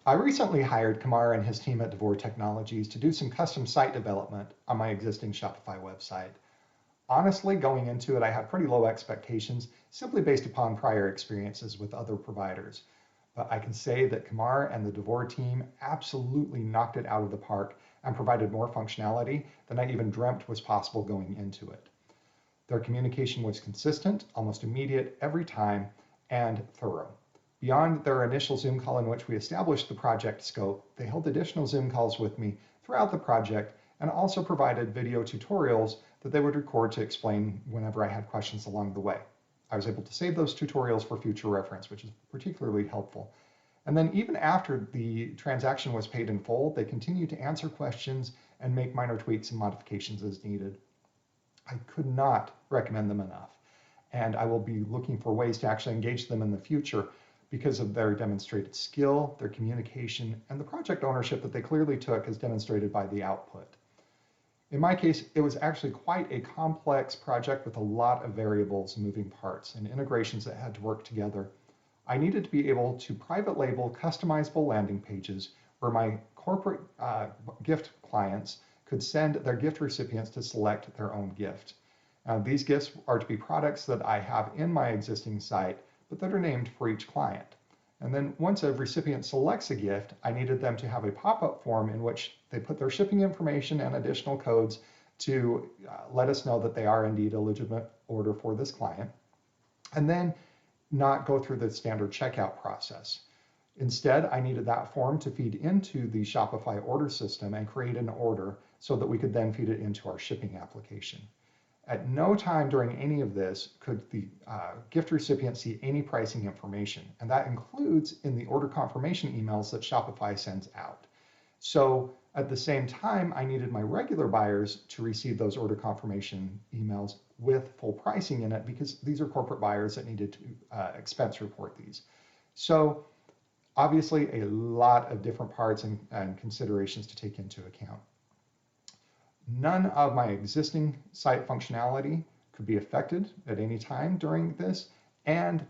I recently hired Kamar and his team at Devjour Technologies to do some custom site development on my existing Shopify website. Honestly, going into it, I had pretty low expectations simply based upon prior experiences with other providers. But I can say that Kamar and the Devjour team absolutely knocked it out of the park and provided more functionality than I even dreamt was possible going into it. Their communication was consistent, almost immediate every time, and thorough. Beyond their initial Zoom call in which we established the project scope, they held additional Zoom calls with me throughout the project and also provided video tutorials that they would record to explain whenever I had questions along the way. I was able to save those tutorials for future reference, which is particularly helpful. And then even after the transaction was paid in full, they continued to answer questions and make minor tweaks and modifications as needed. I could not recommend them enough. And I will be looking for ways to actually engage them in the future because of their demonstrated skill, their communication, and the project ownership that they clearly took as demonstrated by the output. In my case, it was actually quite a complex project with a lot of variables and moving parts and integrations that had to work together. I needed to be able to private label customizable landing pages where my corporate gift clients could send their gift recipients to select their own gift. These gifts are to be products that I have in my existing site, but that are named for each client. And then once a recipient selects a gift, I needed them to have a pop-up form in which they put their shipping information and additional codes to let us know that they are indeed a legitimate order for this client, and then not go through the standard checkout process. Instead, I needed that form to feed into the Shopify order system and create an order so that we could then feed it into our shipping application. At no time during any of this could the gift recipient see any pricing information, and that includes in the order confirmation emails that Shopify sends out. So at the same time, I needed my regular buyers to receive those order confirmation emails with full pricing in it because these are corporate buyers that needed to expense report these. So obviously a lot of different parts and considerations to take into account. None of my existing site functionality could be affected at any time during this, and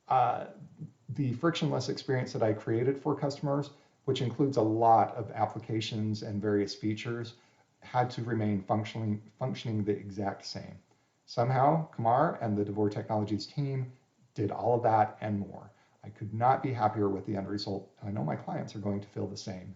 the frictionless experience that I created for customers, which includes a lot of applications and various features, had to remain functioning the exact same. Somehow, Kamar and the Devjour Technologies team did all of that and more. I could not be happier with the end result, and I know my clients are going to feel the same.